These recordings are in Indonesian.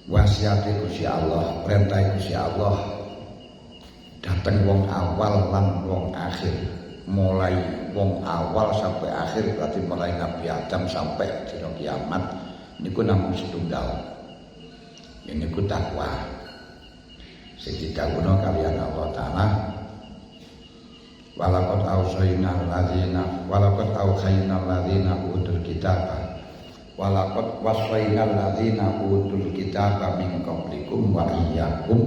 Wasiate Gusti Allah, perintah Gusti Allah dateng wong awal lan wong akhir. Mulai wong awal sampai akhir berarti mulai Nabi Adam sampai dina kiamat niku namung setunggal. Niku takwa. Sing didhawuhna kaliyan Allah Ta'ala. Walaqad awhayna alladzina utul kitaba walaqad waswainal ladzina utul kitaba min qablikum wa iyyakum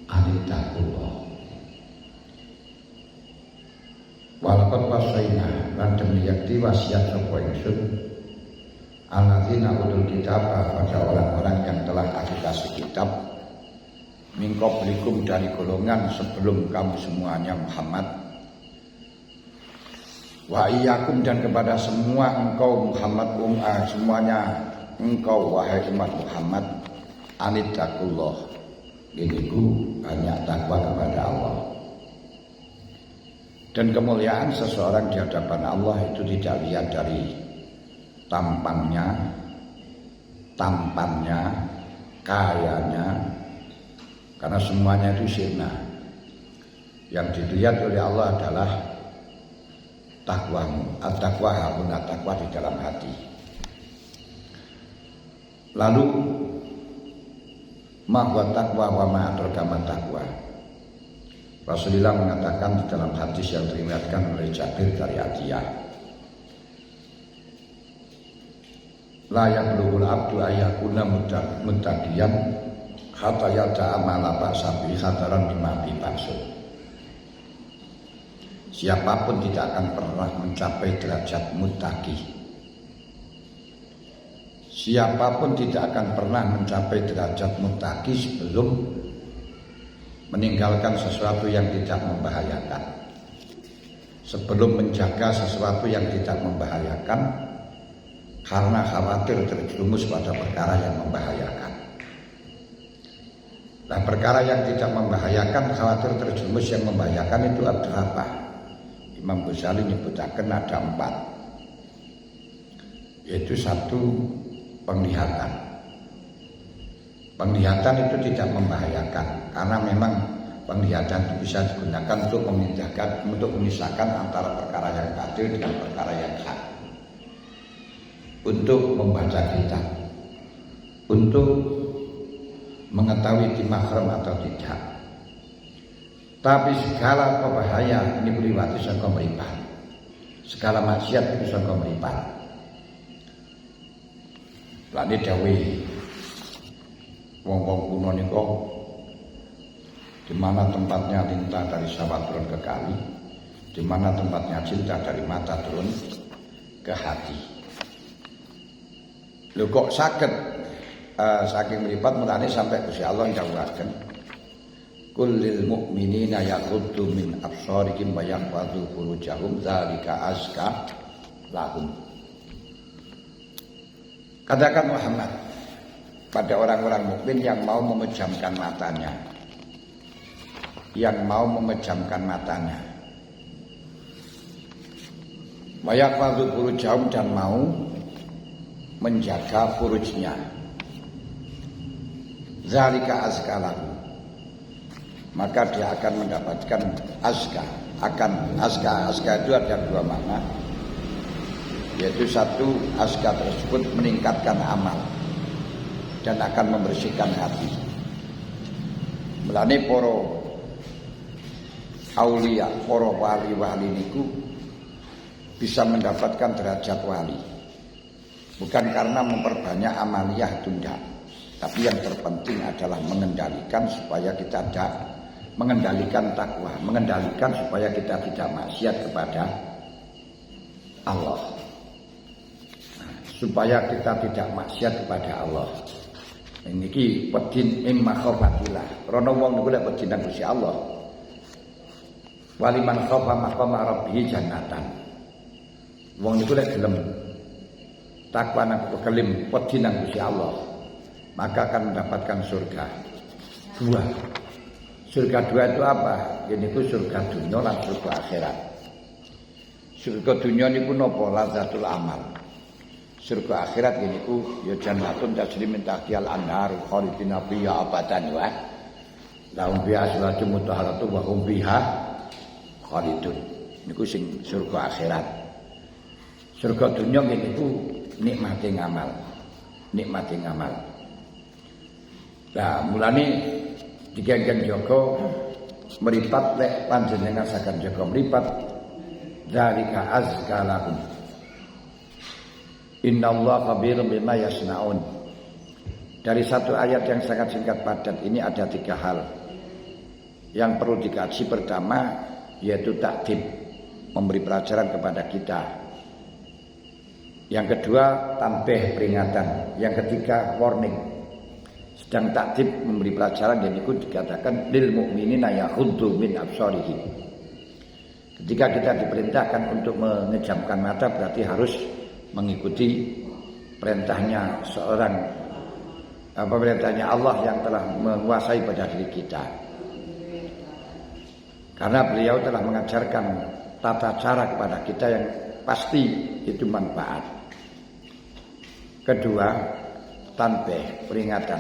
anittaqullah. Walaqad waswaina lan demi yakti wasiat sapa ingsun alladzina utul kitaba pada orang-orang yang telah aku kasih kitab min qablikum dari golongan sebelum kamu semuanya Muhammad wa iyyakum dan kepada semua engkau Muhammad semuanya engkau wahai umat Muhammad anittaqullah. Iniku banyak takwa kepada Allah. Dan kemuliaan seseorang di hadapan Allah itu tidak lihat dari tampannya, kayanya, karena semuanya itu sirna. Yang dilihat oleh Allah adalah takwamu, at-taqwa hauna, takwa di dalam hati. Lalu ma takwa wa ma adraka takwa. Rasulullah mengatakan di dalam hadis yang diriwayatkan oleh Jabir dari Atiyah, la yablughul abdu ayyakuna muttaqiyan hatta yada'a ma la ba'sa bihi hadaran mimma bi ba'su. Siapapun tidak akan pernah mencapai derajat muttaqi. Siapapun tidak akan pernah mencapai derajat muttaqi sebelum meninggalkan sesuatu yang tidak membahayakan. Sebelum menjaga sesuatu yang tidak membahayakan karena khawatir terjerumus pada perkara yang membahayakan. Nah, perkara yang tidak membahayakan, khawatir terjerumus yang membahayakan itu ada apa? Imam Ghazali menyebutkan ada 4, yaitu 1 penglihatan. Penglihatan itu tidak membahayakan karena memang penglihatan itu bisa digunakan untuk memisahkan antara perkara yang batil dengan perkara yang hak, untuk membaca kitab, untuk mengetahui di mahram atau tidak. Tapi segala bahaya ini beriwati sangka mripat. Segala maksiat itu sangka mripat. Lane dawuh wong-wong kuno niku di mana tempatnya lintah dari sawah turun ke kali, di mana tempatnya cinta dari mata turun ke hati. Lho kok saged saking mripat mulane sampai Gusti Allah ndhawuhaken kullil mu'minina yaghuddu min absarihim wa yahfadhu furujahum dzalika azka lahum. Katakan Muhammad pada orang-orang mukmin yang mau memejamkan matanya, wa yahfadhu furujahum, dan mau menjaga furujnya, dzalika azka lahum, maka dia akan mendapatkan azka. Azka itu ada 2 makna, yaitu 1, azka tersebut meningkatkan amal dan akan membersihkan hati. Mulane para aulia, para wali-wali niku bisa mendapatkan derajat wali bukan karena memperbanyak amaliyah tunda, tapi yang terpenting adalah mengendalikan supaya kita mengendalikan takwa, mengendalikan supaya kita tidak maksiat kepada Allah. Supaya kita tidak maksiat kepada Allah. Niki pedin mimma khafatillah. Rono wong niku lek pedin nang Gusti Allah. Waliman khafa maqama rabbih jannatan. Wong niku lek gelem takwa nang kelim pedin nang Gusti Allah, maka akan mendapatkan surga 2. Surga 2 itu apa? Ini itu surga dunia dan surga akhirat. Surga dunia niku napa? Lazzatul amal. surga akhirat niku ya jannatun tajri min tahtiha al-anhar khalidina fiha abadan wa lahum fiha azwajun mutahharatun wa hum fiha khalidun. Niku sing surga akhirat. Surga dunya niku nikmate ngamal. Nikmate ngamal. Lah mulane digenggen jaga mripat lek panjenengan saged jaga mripat zalika azka lahum. Innallaha khabirun bima yasnaun. Dari satu ayat yang sangat singkat padat ini ada 3 hal yang perlu dikaji. Pertama yaitu takdib, memberi pelajaran kepada kita. Yang kedua tanbih, peringatan. Yang ketiga warning. Sedang takdib memberi pelajaran dan itu dikatakan lil mu'minina yaghuddu min absarihim. Ketika kita diperintahkan untuk mengejamkan mata berarti harus mengikuti perintahnya perintahnya Allah yang telah menguasai pada diri kita. Karena beliau telah mengajarkan tata cara kepada kita yang pasti itu manfaat. Kedua, tanbih, peringatan.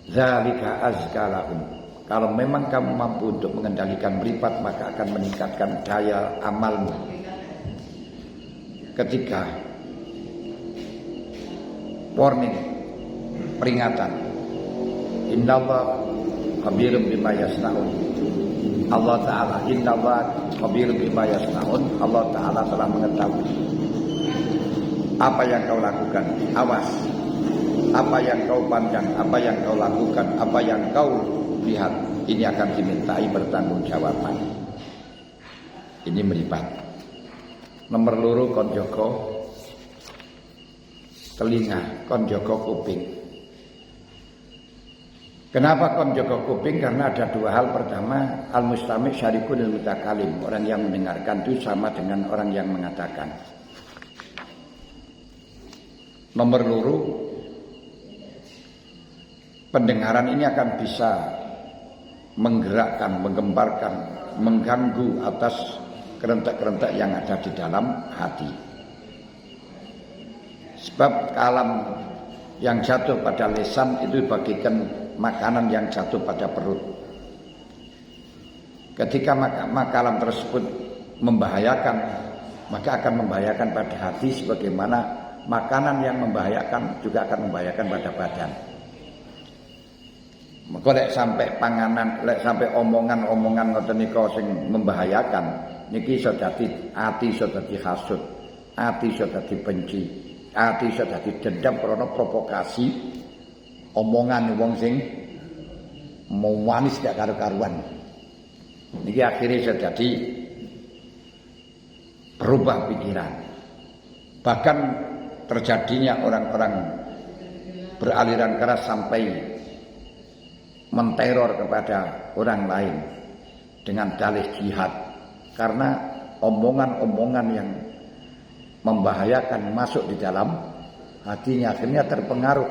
Zalika azka lahum. Kalau memang kamu mampu untuk mengendalikan meripat maka akan meningkatkan daya amalmu. Ketiga, warning, peringatan. Innallaha khabirun bima yasnaun. Allah Ta'ala innallaha khabirun bima yasnaun. Allah Ta'ala telah mengetahui apa yang kau lakukan. Awas, apa yang kau pandang, apa yang kau lakukan, apa yang kau lihat, ini akan dimintai pertanggungjawaban. Ini meripat. Nomor loro kon jaga telinga, kon jaga kuping. Kenapa kon jaga kuping? Karena ada 2 hal. Pertama, al-mustami' syarikun al-mutakalim. Orang yang mendengarkan itu sama dengan orang yang mengatakan. Nomor loro, pendengaran ini akan bisa menggerakkan, menggemparkan, mengganggu atas kerentak-kerentak yang ada di dalam hati. Sebab kalam yang jatuh pada lisan itu bagikan makanan yang jatuh pada perut. Ketika kalam tersebut membahayakan, maka akan membahayakan pada hati sebagaimana makanan yang membahayakan juga akan membahayakan pada badan. Maka lek sampai panganan, lek sampai omongan-omongan ngoten nika sing membahayakan, niki iso dadi ati, iso dadi hasud, ati iso dadi benci, ati iso dadi dendam karena provokasi omongan wong sing mau manis gak karu-karuan. Niki akhirnya iso dadi berubah pikiran. Bahkan terjadinya orang-orang beraliran keras sampai menteror kepada orang lain dengan dalih jihad karena omongan-omongan yang membahayakan masuk di dalam hatinya, akhirnya terpengaruh,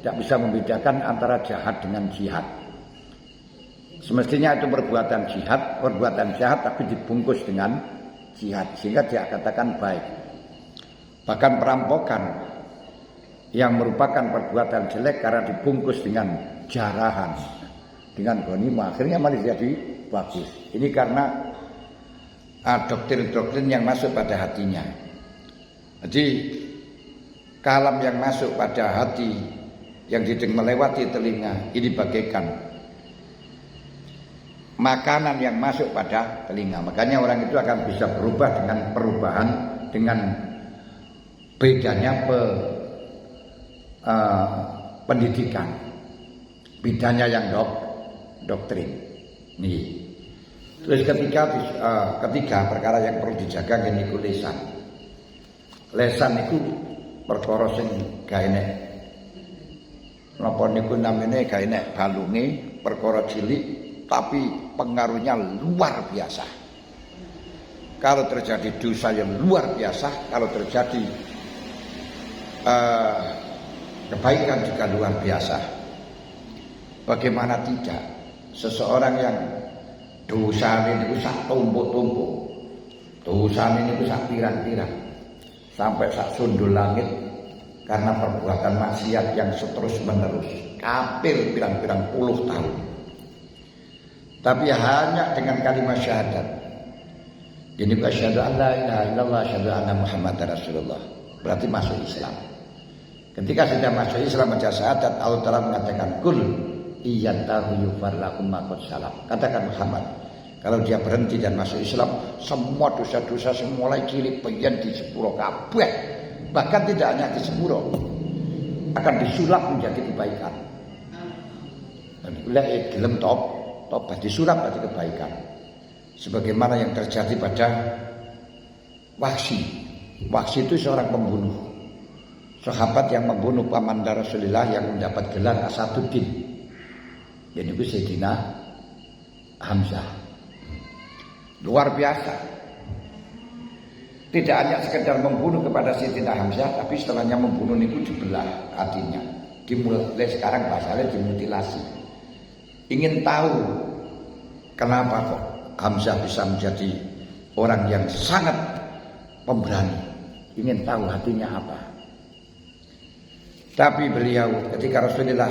tidak bisa membedakan antara jahat dengan jihad. Semestinya itu perbuatan jahat tapi dibungkus dengan jihad sehingga dia katakan baik. Bahkan perampokan yang merupakan perbuatan jelek karena dibungkus dengan jarahan, dengan ghanimah, akhirnya malah jadi bagus. Ini karena doktrin-doktrin yang masuk pada hatinya. Jadi kalam yang masuk pada hati yang melewati telinga ini bagaikan makanan yang masuk pada telinga. Makanya orang itu akan bisa berubah dengan perubahan, dengan bedanya pendidikan, bedanya yang doktrin. Nih. Terus ketiga perkara yang perlu dijaga niku lisan. Lisan niku perkara sing ga enek. Napa niku namine ga enek balunge, perkara cilik tapi pengaruhnya luar biasa. Kalau terjadi dosa yang luar biasa, kalau terjadi kebaikan juga luar biasa. Bagaimana tidak? Seseorang yang dosa ini sak tumpuk-tumpuk, dosa ini sak pirang-pirang, sampai sak sundul langit karena perbuatan maksiat yang terus menerus, kafir pirang-pirang puluh tahun. Tapi hanya dengan kalimat syahadat, ini asyhadu an la ilaha illallah asyhadu anna muhammadar rasulullah, berarti masuk Islam. Ketika sudah masuk Islam baca syahadat, Allah Ta'ala mengatakan kul iyantahu yufar lakum ma qad salaf. Katakan Muhammad, kalau dia berhenti dan masuk Islam, semua dosa-dosa semulai cilik pengen di sepuro kabeh. Bahkan tidak hanya di sepuro, akan disulap menjadi kebaikan. Dan itulah gelem tobat disulap menjadi kebaikan. Sebagaimana yang terjadi pada Wahsy. Wahsy itu seorang pembunuh, sahabat yang membunuh paman Rasulullah yang mendapat gelar Asaduddin. Jadi itu Sayyidina Hamzah. Luar biasa. Tidak hanya sekedar membunuh kepada Sayyidina Hamzah, tapi setelahnya membunuh itu dibelah hatinya. Dimulai sekarang bahasanya dimutilasi. Ingin tahu kenapa kok Hamzah bisa menjadi orang yang sangat pemberani. Ingin tahu hatinya apa. Tapi beliau ketika Rasulullah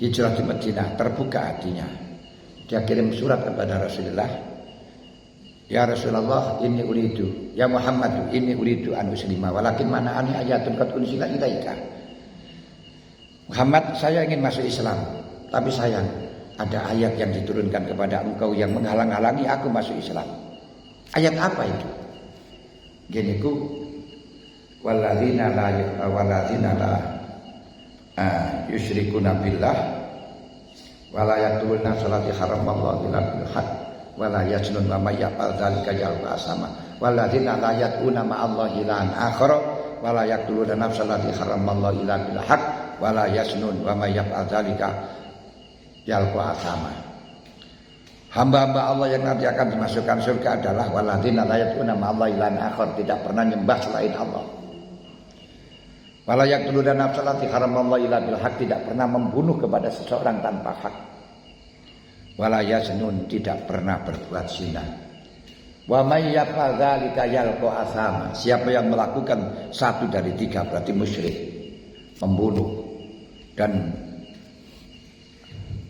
hijrah di Madinah, terbuka hatinya. Dia kirim surat kepada Rasulullah. Ya Rasulullah, inni uridu, ya Muhammad, inni uridu an uslima, walakin mana ani ayatun qad unsila ilaika. Muhammad, saya ingin masuk Islam, tapi sayang ada ayat yang diturunkan kepada engkau yang menghalang-halangi aku masuk Islam. Ayat apa itu? Gini ku, walladzina la yusyrikuna billah wala yaquluna salati haramallahu illa bil haqq wala yajnun wa may yaf'al dzalika yalqa asama walladzina la yad'una ma'allahi ilahan akhar wala yaquluna nafsal lati haramallahu illa bil haqq wala yajnun wa may yaf'al dzalika yalqa asama. Hamba-hamba Allah yang nanti akan dimasukkan surga adalah walladzina la yad'una ma'allahi ilahan akhar, tidak pernah nyembah selain Allah. Wala yaqtuluna nafsal lati haramallahu illa bil haqq, tidak pernah membunuh kepada seseorang tanpa hak. Wala yaznun, tidak pernah berbuat zina. Wa may yaf'al dzalika yalqa asama, siapa yang melakukan satu dari tiga berarti musyrik, membunuh dan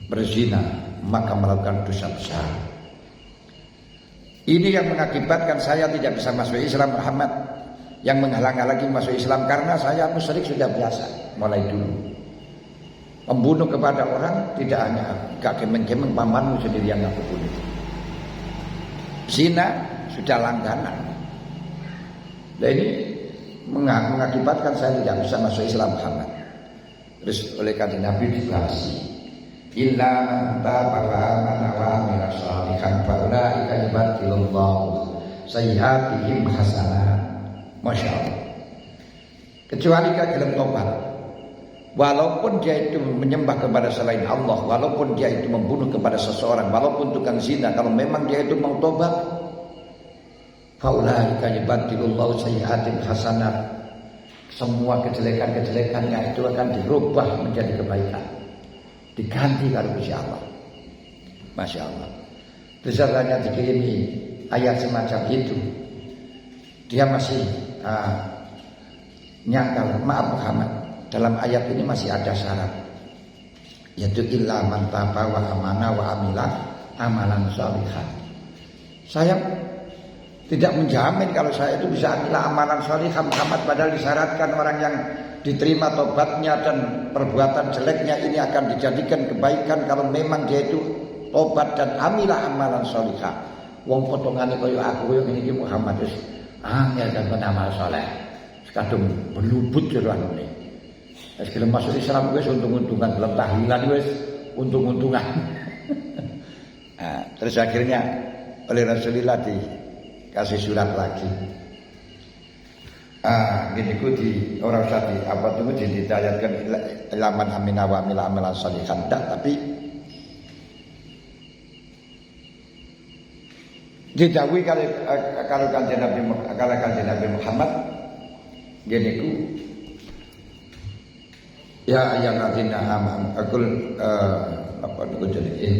berzina, maka melakukan dosa besar. Ini yang mengakibatkan saya tidak bisa masuk Islam, Muhammad, yang menghalang-halangi masuk Islam karena saya musyrik sudah biasa mulai dulu. Membunuh kepada orang tidak hanya gak kemeng-kemeng pamanmu sendiri yang aku bunuh. Zina sudah langganan. Nah ini mengakibatkan saya tidak bisa masuk Islam, Muhammad. Terus oleh kanjeng Nabi dibahas, illa man taba wa amana wa amila shalihan fa ulaika yubaddilullahu sayyi'atihim hasanat. Masya Allah. Kecuali kalau dalam tobat, walaupun dia itu menyembah kepada selain Allah, walaupun dia itu membunuh kepada seseorang, walaupun tukang zina, kalau memang dia itu mau tobat, faulaika yubaddilullahu sayyi'atin hasanat, semua kejelekan-kejelekannya itu akan dirubah menjadi kebaikan, diganti kalau Insya Allah. Masya Allah. Besertanya dikirimi ayat semacam itu, dia masih nyangkal. Maaf Muhammad, dalam ayat ini masih ada syarat, yaitu illa man taba wa amana wa amila amalan sholihan. Saya tidak menjamin kalau saya itu bisa amila amalan sholihan, Muhammad, padahal disyaratkan orang yang diterima tobatnya dan perbuatan jeleknya ini akan dijadikan kebaikan kalau memang dia itu tobat dan amila amalan sholihan. Wong potongane koyo aku koyo ngene iki Muhammad wis angel dan amal saleh. Kadung belubut karo anune. Wis gelem masuk Islam wis untung-untungan, gelem tahlilan wis untung-untungan. Nah, terus akhirnya oleh Rasulullah dikasih surat lagi. Gini ku di orang tadi apa tuh ditayatkan ilaman amina wa amila amalan salihan, tapi dijauhi kalau kanjeng Nabi Muhammad gini ku ya ayyuhalladzina amanu aqul apa niku jenenge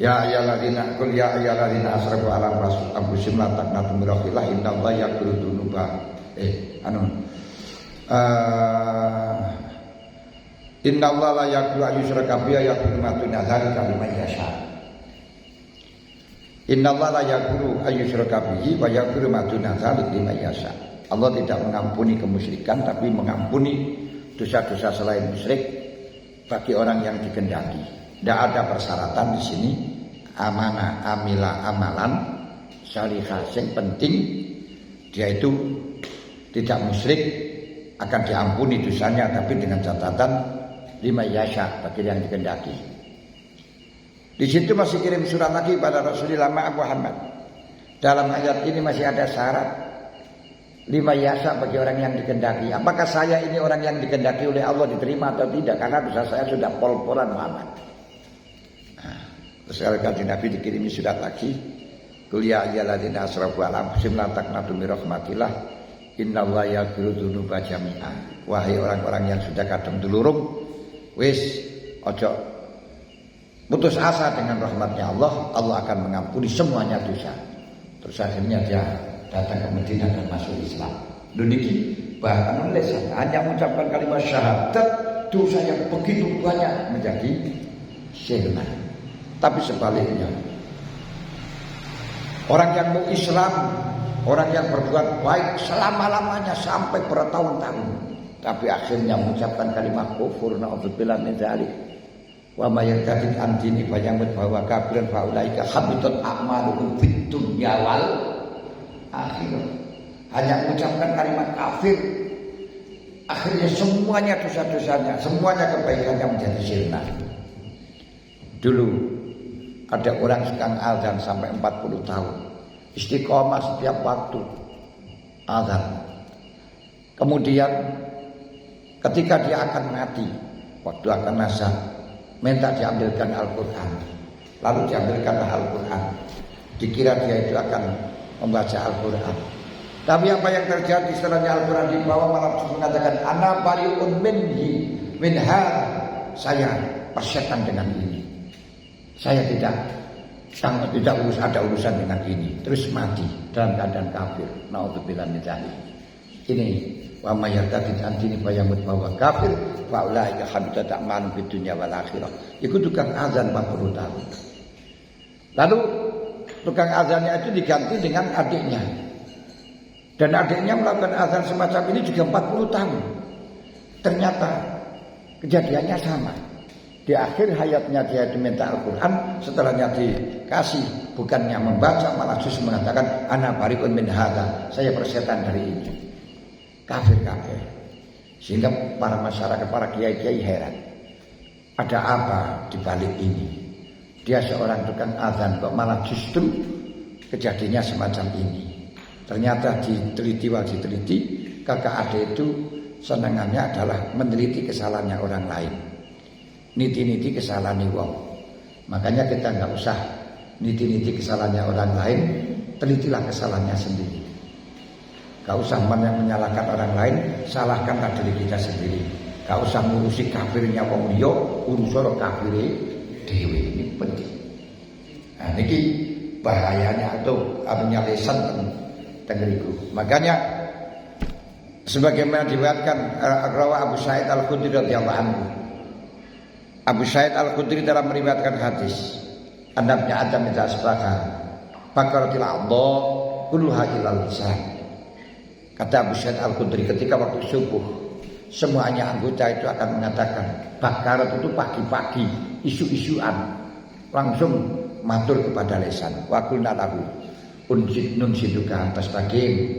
Ya ayyuhalladzina qul ya ayyuhalladzina asrafu ala anfusihim la taqnatu min rahmatillah innallaha yaghfiru dzunuba innallaha la yaghfiru an yushraka bihi wa yaghfiru ma duna dzalika liman yasha. Innallaha la yaghfiru an yushraka bihi wa yaghfiru ma duna dzalika liman yasha. Allah tidak mengampuni kemusyrikan tapi mengampuni dosa-dosa selain musyrik bagi orang yang dikehendaki. Tidak ada persyaratan di sini. Amanah amila amalan salihah yang penting dia itu tidak musyrik akan diampuni dosanya tapi dengan catatan lima yasha bagi yang dikehendaki. Di situ masih kirim surat lagi pada Rasulullah Muhammad. Dalam ayat ini masih ada syarat lima yasha bagi orang yang dikehendaki. Apakah saya ini orang yang dikehendaki oleh Allah diterima atau tidak? Karena dosa saya sudah pol-polan Muhammad. Terus kalau Nabi dikirimi surat lagi, qul ya ayyuhalladzina asrafu ala anfusihim la taqnatu min rahmatillah innallaha yaghfiru dzunuba jami'an. Wahai orang-orang yang sudah kadung dulurung, wis ojo putus asa dengan rahmatnya Allah. Allah akan mengampuni semuanya dosa. Terus akhirnya dia datang ke Madinah dan masuk Islam. Duniki bahkan lesan hanya mengucapkan kalimat syahadat dosa yang begitu banyak menjadi sirna. Tapi sebaliknya orang yang mau Islam, orang yang berbuat baik selama-lamanya sampai bertahun-tahun, tapi akhirnya mengucapkan kalimat kufur na'udzubillah min dzalik. Wa may yartadid an dini fa yamut bahwa kafiran fa ulaika habitat a'maluhum fid dunya wal akhirah. Hanya mengucapkan kalimat kafir, akhirnya semuanya dosa-dosanya, semuanya kebaikannya menjadi sirna. Dulu ada orang sedang azan sampai 40 tahun, istiqomah setiap waktu azan. Kemudian ketika dia akan mati, waktu akan nazar, minta diambilkan Al-Quran. Lalu diambilkanlah Al-Quran. Dikira dia itu akan membaca Al-Quran. Tapi apa yang terjadi setelahnya Al-Quran di bawah malah mengatakan ana bari'un min hadza. Saya persetan dengan ini. Saya tidak ada urusan dengan ini. Terus mati dalam keadaan kafir. Na'udzubillah min dzalik. Ini wa may yartadid an dini fa yamut bahwa kafir fa ulaika habitat a'maluhum fid dunya wal akhirah. Itu tukang azan 40 tahun. Lalu tukang azannya itu diganti dengan adiknya. Dan adiknya melakukan azan semacam ini juga 40 tahun. Ternyata kejadiannya sama. Di akhir hayatnya dia diminta Al-Quran, setelahnya dikasih bukannya membaca malah justru mengatakan ana bari'un min hadza, saya persetan dari ini. Kafir. Sehingga para masyarakat, para kiai-kiai heran. Ada apa di balik ini? Dia seorang tukang azan kok malah justru kejadiannya semacam ini. Ternyata diteliti, kakak adik itu senangannya adalah meneliti kesalahannya orang lain. Niti-niti kesalahan wong. Makanya kita enggak usah niti-niti kesalahannya orang lain, telitilah kesalahannya sendiri. Enggak usah menyalahkan orang lain, salahkanlah diri kita sendiri. Enggak usah ngurusi kafirnya wong liya, urusoro kafire dhewe. Ini penting. Nah, niki bahayanya atau artinya lesan tengeriku. Makanya sebagaimana diriwayatkan rawa Abu Sa'id Al-Khudri radhiyallahu anhu. Abu Sa'id Al-Khudri dalam meriwayatkan hadis, anabnya Adam min asbaha bakaratil Allah kulluha ilal lisan. Kata Abu Sa'id Al-Khudri ketika waktu subuh semuanya anggota itu akan mengatakan bakarat itu pagi-pagi isu-isuan langsung matur kepada lisan. Wa qulna lahu nun siduka tastaqim,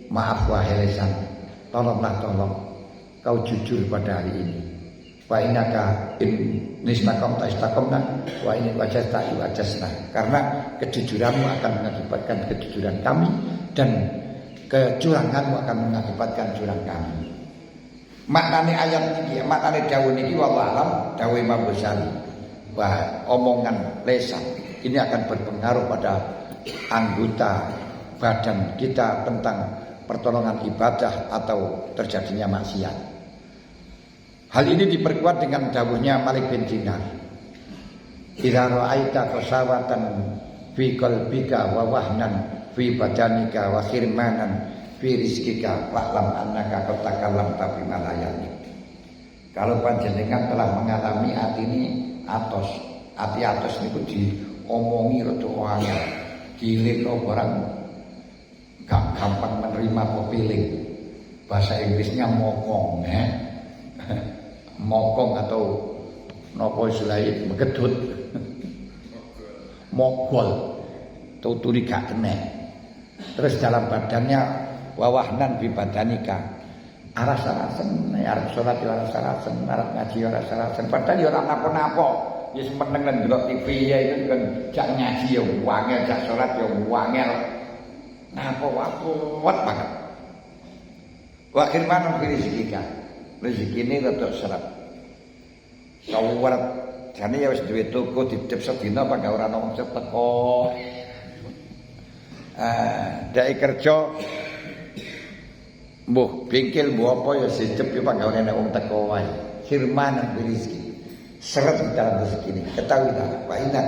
maaf wahai lisan, tolong kau jujur pada hari ini. Wa innaka in nistaqamta istaqamna wa in wajadta wajasna. Karena kejujuranmu akan mengakibatkan kejujuran kami dan kecuranganmu akan mengakibatkan curang kami. Maknane ayat ini, maknane dawuh niki wallahu alam, dawuh Imam Ghazali. Wah, omongan lisan ini akan berpengaruh pada anggota badan kita tentang pertolongan ibadah atau terjadinya maksiat. Hal ini diperkuat dengan dawuhnya Malik bin Dinar. Ila ra'aita qasawatan fi qalbika wa wahnan fi badanika wa khirmanan fi rizkika fa'lam annaka qad takallamta fi malayani. Kalau panjenengan telah mengalami hati ini atos, hati atos niku diomongi rada angel, dilekno barang gak gampang menerima pepiling. Bahasa Inggrisnya mokong, mokong atau nopo istilahnya megedut, mogol, tuturi gak kena. Terus dalam badannya wawahnan bi badanika, aras-arasen, arep salat yo aras-arasen, arep ngaji yo aras-arasen, padahal yo ora napa-napa. Wis meneng nang delok TV ya itu kan jak ngaji yo wangel, jak salat yo wangel. Napa kuat banget. Wa khirman fi rizkika. Rezekine rada seret. Sawarat jane ya wis duwe toko ditip sedina apa gak ora ono omset teko. Dek kerja mbuh bengkel mbuh apa ya sicep ya gak ora wong teko wae. Khirman fi rizki. Seret di dalam rezeki ini. Ketahuilah, wa inna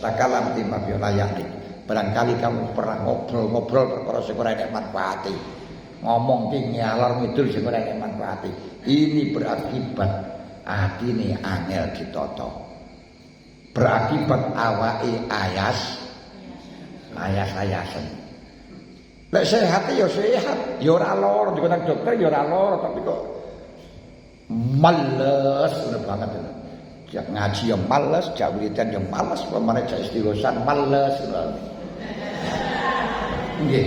takalam timma bi layaqi. Barangkali kamu pernah ngobrol-ngobrol perkara sing ora enek manfaate. Ngomong ki ngalor ngidul sing ora enek manfaate. Ini berakibat atine angel ditata. Berakibat awake ayas-ayasen. Lek sehat ya sehat, ya ora lara, dikon dokter ya ora lara, tapi kok males banget. Jak ngaji ya males, jak wiridan ya males, pemane jak istighosan males. Nggih.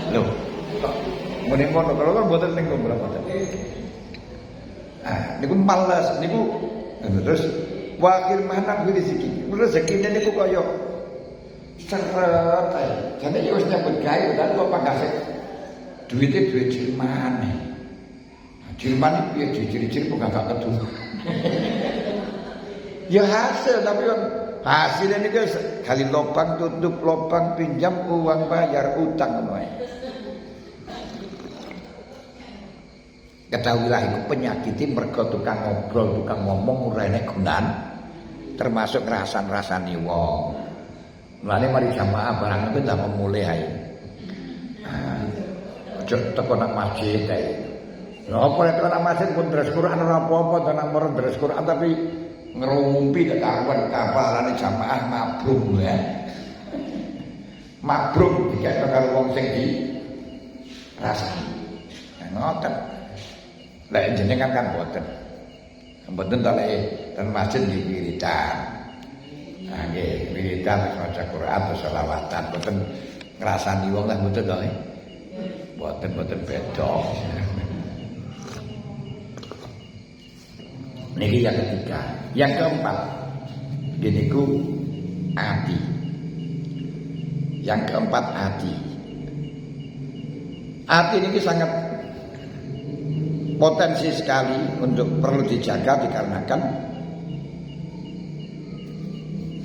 Lho. Mune ngono kalau mboten ning ngono mboten. Niku males niku terus wakil mana rezeki. Rezekine niku kaya seret ae. Jane ya wis nyambut gawe lan kok pangkase duwite duwe Jerman. Jerman iki piye ciri-ciri kok gak ketemu. Ya hasil tapi hasilnya ini guys kali lubang tutup lubang pinjam uang bayar utang ngono. Ketahuilah itu penyakitnya mergo tukang ngobrol tukang ngomong ora enek gunane termasuk ngerasan-rasani wong. Mulane mari jamaah barang itu ndak memulai ae. Ojo teko nang masjid ae. Lha apa nek nang masjid pun deres Quran ora apa-apa nang moro deres Quran tapi ngerumpi kekaruan kapalane jamaah mabrung ya. Mabrung dikek karo wong sing di rasani. Ngoten. Lek jenengan kan boten. Mboten ta lek ten masjid nggih wiridan. Nggih, wiridan maca Quran atau selawatan boten ngrasani wong lah mboten to. Boten beda. Niki yang ketiga. Yang keempat, gini ku hati. Yang keempat hati. Hati ini sangat potensi sekali untuk perlu dijaga dikarenakan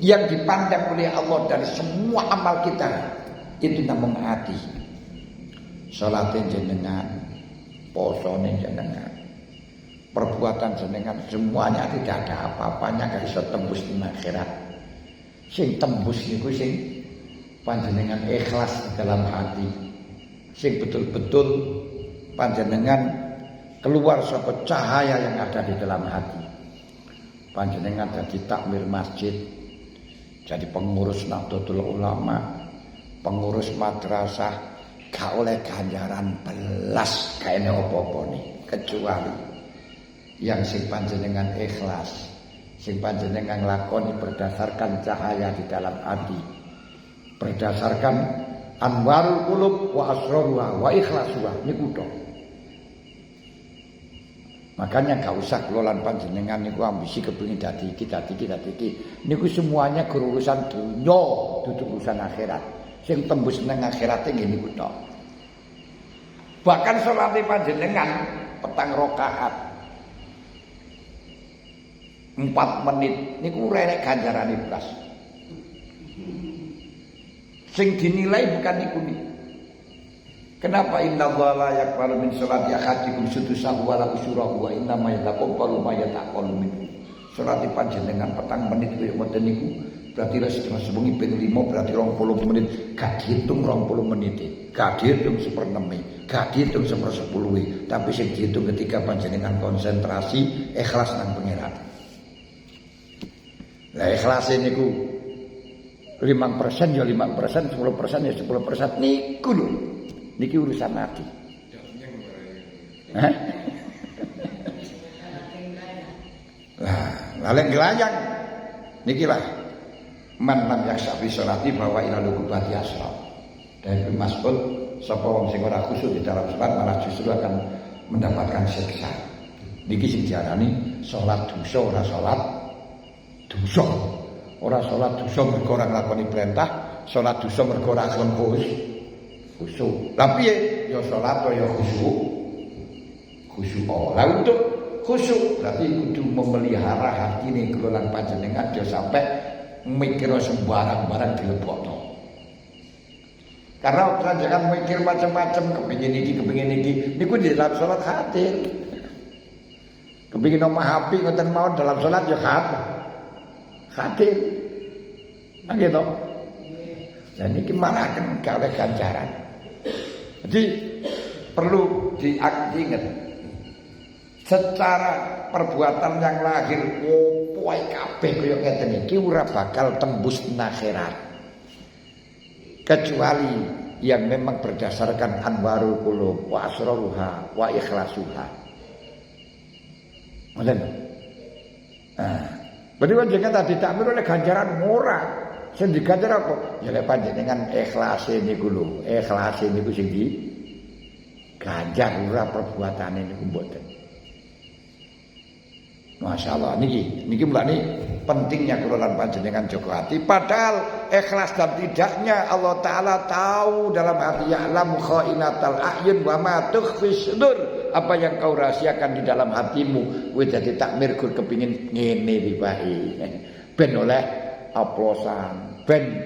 yang dipandang oleh Allah dari semua amal kita itu namung hati. Salatin jenengan, posone jenengan, perbuatan jenengan semuanya tidak ada apa-apanya gak bisa tembus di akhirat. Sing tembus niku sing panjenengan ikhlas di dalam hati. Sing betul-betul panjenengan keluar saka cahaya yang ada di dalam hati. Panjenengan jadi takmir masjid, jadi pengurus Nahdlatul Ulama, pengurus madrasah, gak oleh ganjaran belas kayaknya apa-apa nih kecuali yang sing panjenengan ikhlas, sing panjenengan lakoni berdasarkan cahaya di dalam hati, berdasarkan anwarul qulub wa asraruha wa ikhlasuha niku tok. Makanya gak usah kelolaan panjenengan niku ambisi kepengin dadi iki niku semuanya urusan dunya dudu urusan akhirat. Sing tembus nang akhirate nggih niku tok. Bahkan salat panjenengan petang rakaat 4 menit niku ora enek ganjarane blas. Sing dinilai bukan niku niku. Kenapa innallaha la yaqbalu min sholati ahadikum sudusahu wa la usyurahu wa inna ma yataqabbalu ma yataqabbalu min. salati panjenengan 4 menit kaya ngoten niku berarti lek setengah sewengi ping 5 berarti 20 menit gak dihitung 20 menit gak dihitung 1/6 gak dihitung 1/10 tapi sing dihitung ketika panjenengan konsentrasi ikhlas nang pangeran. Lah ikhlas niku 5% ya 5%, 10% ya 10% niku lho. Niki urusan hati. Hah? Lah lek gelayang niki lah man lam yaksa fi sholati bahwa ila lukubati asra. Dan Ibnu Mas'ud sapa wong sing ora khusyuk di dalam salat malah justru akan mendapatkan siksa. Niki sing diarani salat dosa ora salat dosa. Ora salat dosa mergo ora nglakoni perintah, salat dosa mergo ora gelem khusyuk. Lah piye? Ya salat ya khusyuk. Khusyuk. Lah untuk khusyuk berarti kudu memelihara hatine kula lan panjenengan aja sampai mikir sembarang-barang dilebokno. Karena jangan mikir macam-macam kepengin iki niku di dalam salat khatir. Kepengin omah api ngoten mawon dalam salat ya khatir. Nggih to? Dan iki maraken kalih ganjaran. Jadi perlu diingat secara perbuatan yang lahir opo ae kabeh kaya ngeten iki ora bakal tembus akhirat kecuali yang memang berdasarkan anwarul qulub wa asraruha wa ikhlasuha. Ngoten. Berarti panjenengan tadi takmir oleh ganjaran ora. Sing diganjar apa? Ya lek panjenengan ikhlase niku lho, ikhlase niku sing di ganjar ora perbuatane niku mboten. Masya Allah, niki mulane pentingnya kula lan panjenengan jaga hati. Padahal ikhlas dan tidaknya Allah Ta'ala tahu dalam hati ya'lamu khainatal a'yun wa ma tukhfis sudur. Apa yang kau rahasiakan di dalam hatimu. Kowe dadi takmir gur kepingin ngene iki bae. Ben oleh aplosan, ben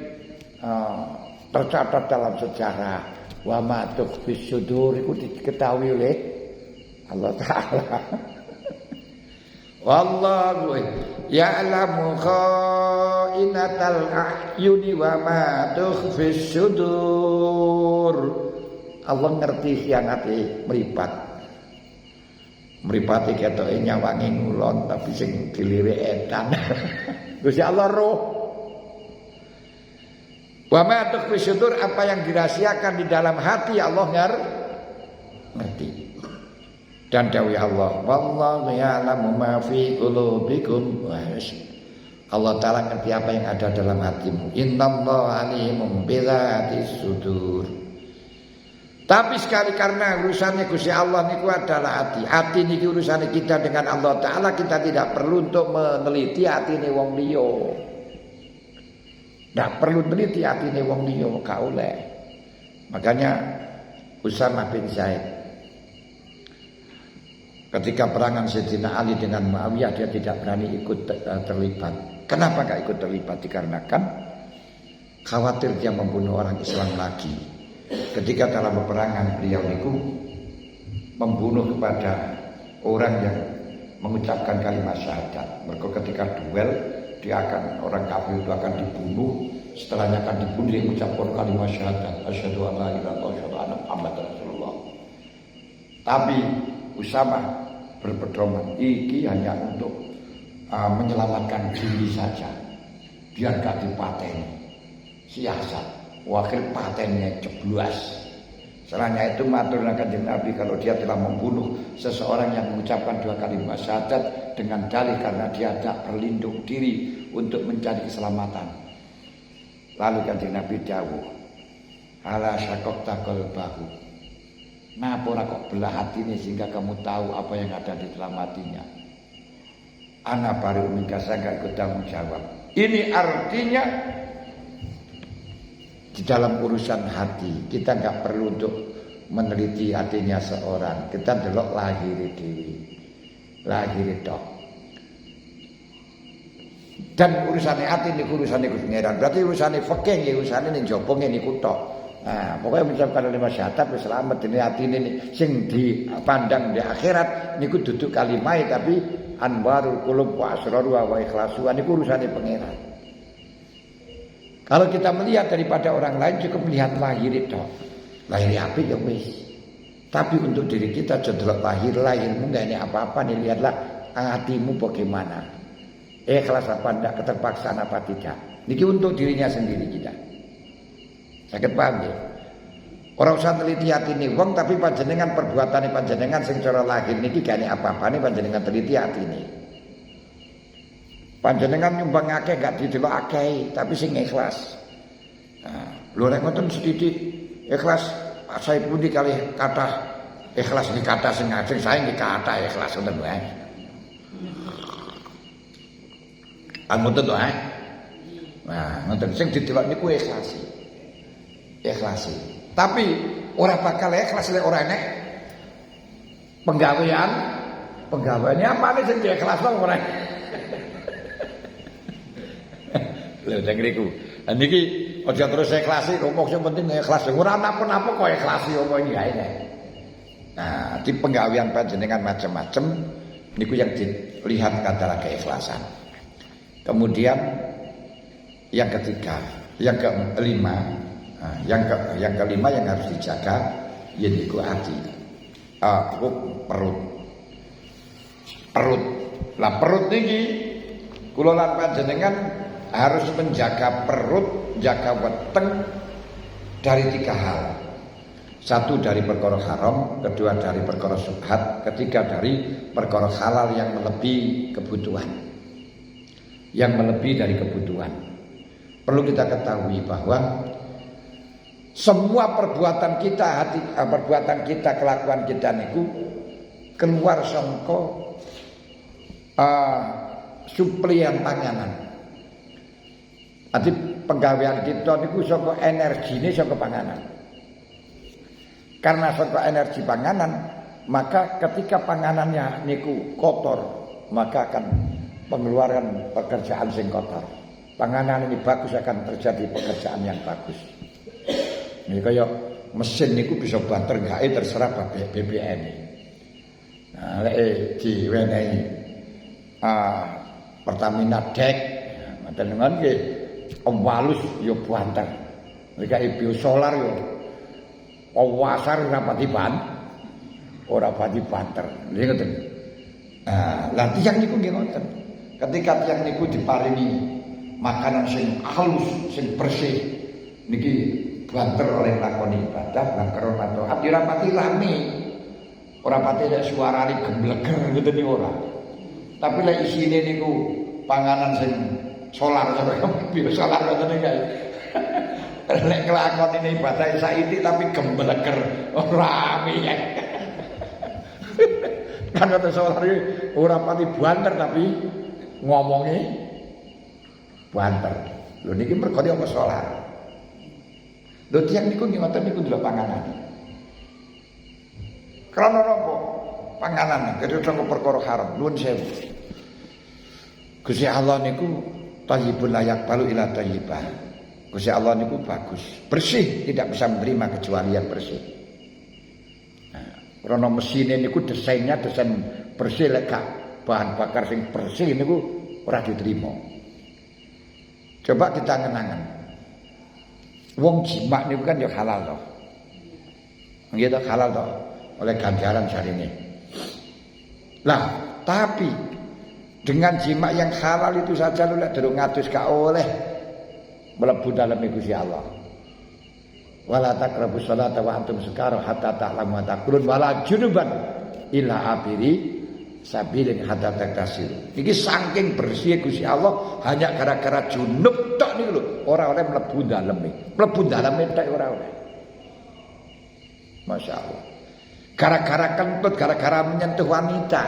tercatat dalam sejarah. Wa ma tukhfis sudur iku diketahui oleh Allah Ta'ala. Wallahu ya'lamu khainatal a'yuni wa ma tukhfis sudur. Allah ngerti khianate mripat. Mripate ketoke nyawangi ngulon tapi sing dilirik edan. Gusti Allah roh. Wa ma tukhfis sudur apa yang dirahasiakan di dalam hati Allah ngerti. Dan dawuh Allah, wallahu ya'lamu ma fi qulubikum. Allah Ta'ala ngerti apa yang ada dalam hatimu. Innallaha alimun bizatis sudur. Tapi sekali karena urusannya Gusti Allah niku adalah hati. Hati niki urusannya kita dengan Allah Ta'ala, kita tidak perlu untuk meneliti hatine wong liya. Ndak perlu meneliti hatine wong liya, gak oleh. Makanya Usamah bin Zaid ketika perangan Sayyidina Ali dengan Muawiyah dia tidak berani ikut terlibat. Kenapa gak ikut terlibat? Dikarenakan khawatir dia membunuh orang Islam lagi. Ketika dalam peperangan beliau itu membunuh kepada orang yang mengucapkan kalimat syahadat. Mereka ketika duel dia akan orang kafir itu akan dibunuh. Setelahnya akan dibunuh dia mengucapkan kalimat syahadat. Asyhadu an la ilaha illallah wa asyhadu anna Muhammadar Rasulullah. Tapi Usamah berpedoman iki hanya untuk menyelamatkan diri saja biar gak dipateni siasat wakil patennya jeblas. Setelahnya itu matur Kanjeng Nabi kalau dia telah membunuh seseorang yang mengucapkan 2 kalimat syahadat dengan dalih karena dia tak berlindung diri untuk mencari keselamatan. Lalu Kanjeng Nabi dawuh ala syaqaqta qalbahu. Napa ora kok belah hatine sehingga kamu tahu apa yang ada di dalam hatinya. Ana bari umika saya ikut tanggung jawab. Ini artinya di dalam urusan hati kita enggak perlu untuk meneliti hatinya seorang. Kita delok lahir dhewe. Lahir tok. Dan urusane hati niku urusane Gusti Pangeran. Berarti urusane fikih nggih urusane ning jaba niku tok. Nah, pokoknya mengucapkan kalimat syahadat wis selamat dene atine sing dipandang di akhirat niku duduk kalimah tapi anwarul qulub wa asraru wa ikhlasu niku urusane pangeran. Kalau kita melihat daripada orang lain cukup melihat lahir itu. Lahir apik ya wis. Tapi untuk diri kita jodoh lahirmu enggak ini apa-apa nih, lihatlah hatimu bagaimana. Ikhlas apa enggak, keterpaksaan apa tidak. Niki untuk dirinya sendiri kita. Sakit paham ya? Orang usah teliti hati ini wong tapi panjenengan perbuatan panjenengan sing cara lahir niki gak ini apa-apa nih panjenengan teliti hati ini. Panjenengan nyumbang akeh gak didelok akeh tapi sing ikhlas. Nah, lho nek ngoten sithik ikhlas saya pundi kali kata ikhlas iki kata sing ajeng saya iki kata ikhlas ngoten wae. Ngoten to ha. Nah, ngoten sing didelok niku ikhlasi. Ikhlasi. Tapi ora bakal ikhlas lek ora enek penggawean. Penggaweane apane sing ikhlas to ora. Lho teng niku. Niki aja terus ikhlasi kok sing penting ikhlas. Ora napa-napa kok ikhlasi apa iki ae. Nah, di penggawean panjenengan macam-macam niku yang dilihat adalah keikhlasan. Kemudian yang ketiga, yang kelima, yang kelima yang harus dijaga yaitu hati, perut. Lah perut niki kula lan panjenengan harus menjaga perut, jaga weteng dari 3 hal. 1 dari perkara haram, kedua dari perkara syubhat, ketiga dari perkara halal yang melebihi kebutuhan. Yang melebihi dari kebutuhan. Perlu kita ketahui bahwa semua perbuatan kita, kelakuan kita niku keluar saka suplian panganan. Arti penggawean kita niku saka energine saka panganan. Karena saka energi panganan, maka ketika panganannya niku kotor, maka akan pengeluaran pekerjaan sing kotor. Panganan ini bagus akan terjadi pekerjaan yang bagus. Ini kayak mesin niku bisa banter gawe terserah BBM. Nah, lek diwenehi Pertamina Dek, ngoten nggih walus yo banter. Lek biosolar yo wasar ora pati banter. Nggih ngoten. Lah tiyang niku nggih ngoten. Ketika tiyang niku diparingi makanan sing halus, sing bersih niki banter oleh lakoni ibadah, banter atau ati ora pati rame. Ora pati nek suarane gembleger ngoten niku ora. Tapi lek isine niku panganan sing solar solar ngoten iki. Lek nglakoni ibadah saiki tapi gembleger rame ya. Kan kata solar iki ora pati banter tapi ngomongnya banter. Lho niki mergo apa solar. Lho tiyang niku ngoten niku ndelok panganan. Krana napa? Panganan kedua perkara haram. Nuwun sewu. Gusti Allah niku thayyibun la yaqbalu illa thayyiban. Gusti Allah niku bagus, bersih, tidak bisa menerima kecuali yang bersih. Nah, krana mesine niku desainnya desain bersih lek bahan bakar sing bersih niku ora diterima. Coba kita ngenangan. Wong jima niku kan ya halal toh. Nggih toh halal toh oleh ganjaran jarine. Lah, tapi dengan jima yang halal itu saja lu lek durung ngatus gak oleh mlebu dalem Gusti Allah. Wala taqrabus sholata wa antum sukara hatta ta'lamu ma taqulun wala junuban illa abiri sabilin hatta taktasir. Iki saking bersih Gusti Allah hanya gara-gara junub tok niku lho, ora oleh mlebu daleme. Mlebu daleme tok ora oleh. Masya Allah. Gara-gara kentut, gara-gara menyentuh wanita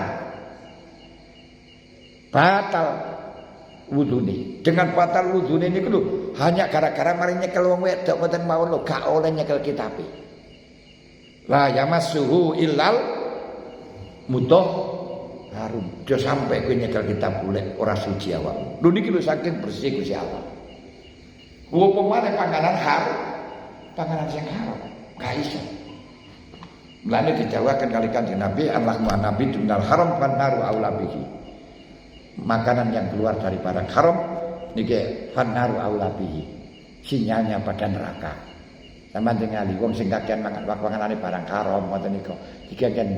batal wudune. Dengan batal wudune niku lho, hanya gara-gara mari nyekel wong wedok mboten mawon lho, gak oleh nyekel kitabe. La yamassuhu illal harum. Dia sampai kowe nyekel kitab boleh ora suci awakmu. Lho niki lho saking bersih Gusti Allah. Upamane panganan haram panganan sing haram. Gak iso. Mulane didawakan kali Kanjeng Nabi, Allahumma nabi minal haram fan naru aula bihi. Makanan yang keluar dari barang haram niki fan naru aula bihi. Sinyalnya pada neraka. Sampeyan tingali wong sing kakean mangan panganane barang haram ngoten niku. Iki kan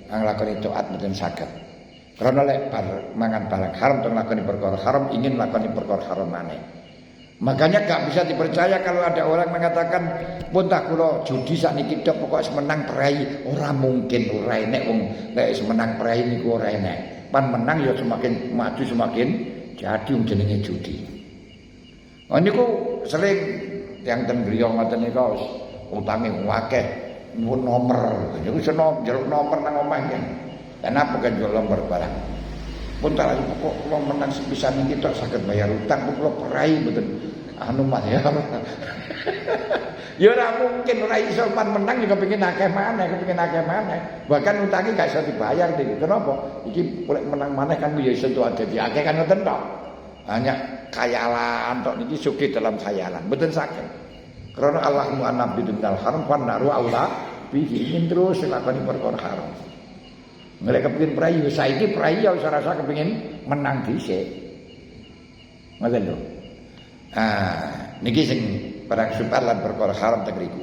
nglakoni taat mboten saged. Karena lek mangan barang haram atau nglakoni perkara haram ingin nglakoni perkara haram maneh. Makanya gak bisa dipercaya kalau ada orang mengatakan pun tak kula judi sakniki tok pokoke menang perai, ora mungkin ora enek wong nek menang perai niku ora enek. Pan menang ya semakin maju semakin jadi wong jenenge judi. Oh niku sering yang ten griya ngoten niku utange akeh nyuwun nomor. Niku seno njaluk nomor nang omah nggih. Kenapa kan njaluk nomor barang? Pun tak kok kula menang sepisan niki tok saged bayar utang kula perai mboten anu mah ya. Ya ora mungkin ora iso pan menang juga kepengin akeh maneh. Bahkan utangnya gak iso dibayar iki. Kenapa? Iki boleh menang maneh kan ya iso dadi akeh kan ngoten tok. Hanya khayalan tok niki sugih dalam khayalan. Mboten saged. Karena Allahumma nabi minal haram fan naru aula bihi ingin terus lakoni perkara haram. Mereka kepengin prayu saiki prayu ya wis rasa kepengin menang dhisik. Ngoten lho. Niki sing barang syubhat lan perkara haram teng riku.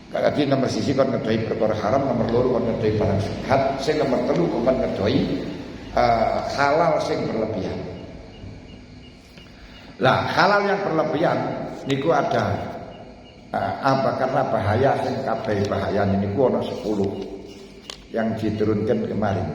Kakati nomor sisi kon ngedoi perkara haram, nomor loro kon ngedoi barang syubhat, sing nomor telu kon ngedoi halal sing berlebihan. Lah halal yang berlebihan niku ada apa karena bahaya sing kabeh bahaya niku ana 10 yang diturunkan kemarin.